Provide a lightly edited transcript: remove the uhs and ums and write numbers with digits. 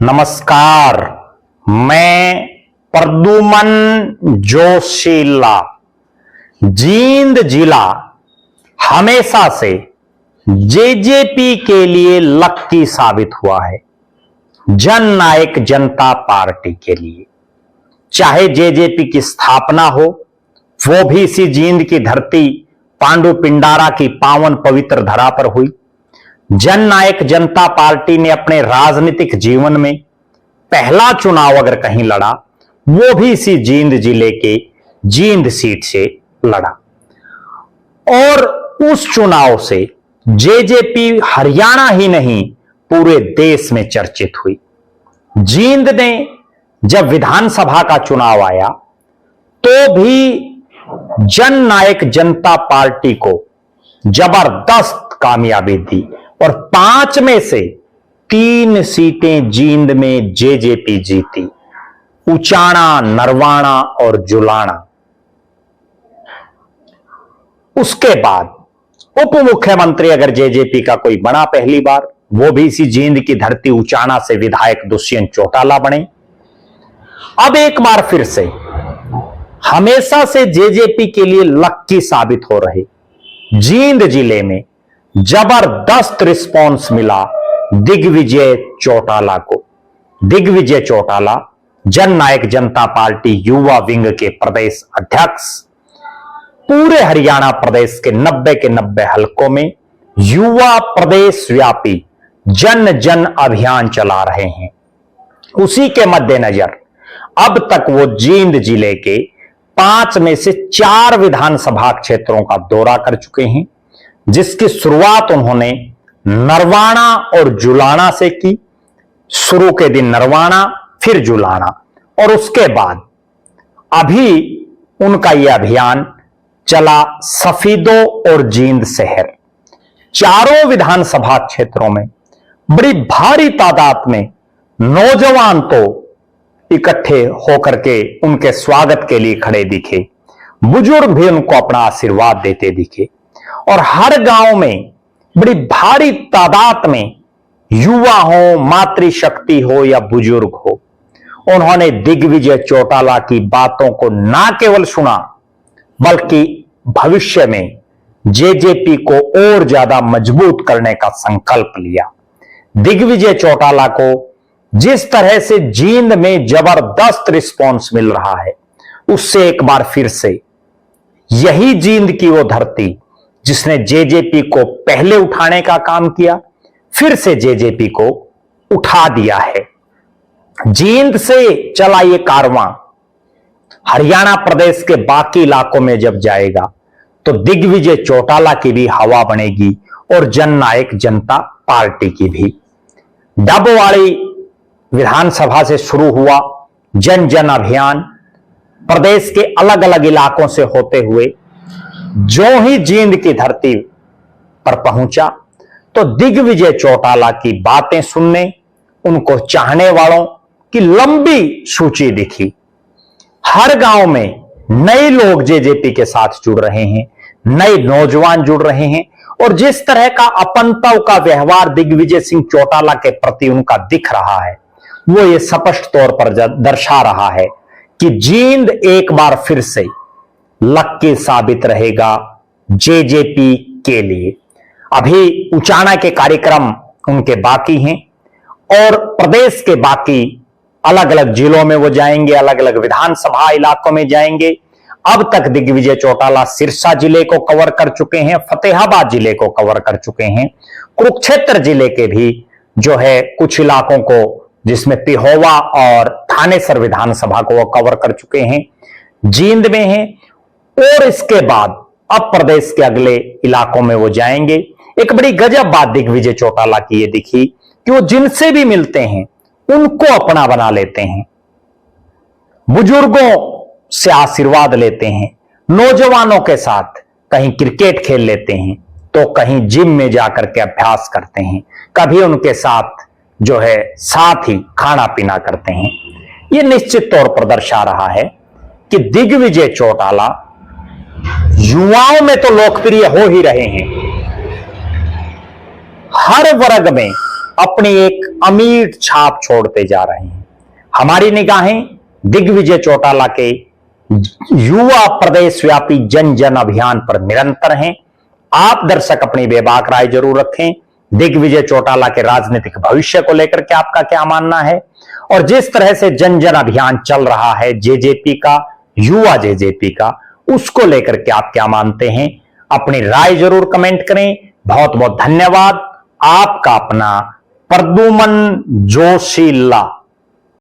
नमस्कार, मैं प्रद्युमन जोशीला। जींद जिला हमेशा से जेजेपी के लिए लक्की साबित हुआ है, जननायक जनता पार्टी के लिए। चाहे जेजेपी की स्थापना हो, वो भी इसी जींद की धरती पांडु पिंडारा की पावन पवित्र धरा पर हुई। जननायक जनता पार्टी ने अपने राजनीतिक जीवन में पहला चुनाव अगर कहीं लड़ा, वो भी इसी जींद जिले के जींद सीट से लड़ा और उस चुनाव से जेजेपी हरियाणा ही नहीं पूरे देश में चर्चित हुई। जींद ने जब विधानसभा का चुनाव आया तो भी जननायक जनता पार्टी को जबरदस्त कामयाबी दी और 5 में से 3 सीटें जींद में जेजेपी जीती, उचाना, नरवाना और जुलाना। उसके बाद उप मुख्यमंत्री अगर जेजेपी का कोई बना पहली बार, वो भी इसी जींद की धरती उचाना से विधायक दुष्यंत चौटाला बने। अब एक बार फिर से हमेशा से जेजेपी के लिए लक्की साबित हो रहे जींद जिले में जबरदस्त रिस्पॉन्स मिला दिग्विजय चौटाला को। दिग्विजय चौटाला जननायक जनता पार्टी युवा विंग के प्रदेश अध्यक्ष, पूरे हरियाणा प्रदेश के 90 के 90 हलकों में युवा प्रदेश व्यापी जन जन अभियान चला रहे हैं। उसी के मद्देनजर अब तक वो जींद जिले के 5 में से 4 विधानसभा क्षेत्रों का दौरा कर चुके हैं, जिसकी शुरुआत उन्होंने नरवाना और जुलाना से की। शुरू के दिन नरवाना, फिर जुलाना और उसके बाद अभी उनका यह अभियान चला सफीदो और जींद शहर। चारों विधानसभा क्षेत्रों में बड़ी भारी तादाद में नौजवान तो इकट्ठे होकर के उनके स्वागत के लिए खड़े दिखे, बुजुर्ग भी उनको अपना आशीर्वाद देते दिखे और हर गांव में बड़ी भारी तादाद में युवा हो, मातृशक्ति हो या बुजुर्ग हो, उन्होंने दिग्विजय चौटाला की बातों को ना केवल सुना बल्कि भविष्य में जेजेपी को और ज्यादा मजबूत करने का संकल्प लिया। दिग्विजय चौटाला को जिस तरह से जींद में जबरदस्त रिस्पॉन्स मिल रहा है, उससे एक बार फिर से यही जींद की वो धरती जिसने जेजेपी को पहले उठाने का काम किया, फिर से जेजेपी को उठा दिया है। जींद से चला ये कारवां हरियाणा प्रदेश के बाकी इलाकों में जब जाएगा तो दिग्विजय चौटाला की भी हवा बनेगी और जननायक जनता पार्टी की भी। डबवाड़ी विधानसभा से शुरू हुआ जन जन अभियान प्रदेश के अलग अलग इलाकों से होते हुए जो ही जींद की धरती पर पहुंचा तो दिग्विजय चौटाला की बातें सुनने, उनको चाहने वालों की लंबी सूची दिखी। हर गांव में नए लोग जेजेपी के साथ जुड़ रहे हैं, नए नौजवान जुड़ रहे हैं और जिस तरह का अपनत्व का व्यवहार दिग्विजय सिंह चौटाला के प्रति उनका दिख रहा है, वो ये स्पष्ट तौर पर दर्शा रहा है कि जींद एक बार फिर से लक्की साबित रहेगा जेजेपी के लिए। अभी उचाना के कार्यक्रम उनके बाकी हैं और प्रदेश के बाकी अलग अलग जिलों में वो जाएंगे, अलग अलग विधानसभा इलाकों में जाएंगे। अब तक दिग्विजय चौटाला सिरसा जिले को कवर कर चुके हैं, फतेहाबाद जिले को कवर कर चुके हैं, कुरुक्षेत्र जिले के भी जो है कुछ इलाकों को जिसमें पिहोवा और थानेसर विधानसभा को वो कवर कर चुके हैं, जींद में हैं और इसके बाद अब प्रदेश के अगले इलाकों में वो जाएंगे। एक बड़ी गजब बात दिग्विजय चौटाला की ये दिखी कि वो जिनसे भी मिलते हैं उनको अपना बना लेते हैं, बुजुर्गों से आशीर्वाद लेते हैं, नौजवानों के साथ कहीं क्रिकेट खेल लेते हैं तो कहीं जिम में जाकर के अभ्यास करते हैं, कभी उनके साथ जो है साथ ही खाना पीना करते हैं। ये निश्चित तौर पर दर्शा रहा है कि दिग्विजय चौटाला युवाओं में तो लोकप्रिय हो ही रहे हैं, हर वर्ग में अपनी एक अमीर छाप छोड़ते जा रहे हैं। हमारी निगाहें दिग्विजय चौटाला के युवा प्रदेश व्यापी जन जन अभियान पर निरंतर हैं। आप दर्शक अपनी बेबाक राय जरूर रखें। दिग्विजय चौटाला के राजनीतिक भविष्य को लेकर के आपका क्या मानना है, और जिस तरह से जन जन अभियान चल रहा है जेजेपी का, युवा जेजेपी का, उसको लेकर के आप क्या मानते हैं? अपनी राय जरूर कमेंट करें। बहुत बहुत धन्यवाद। आपका अपना प्रद्युमन जोशीला।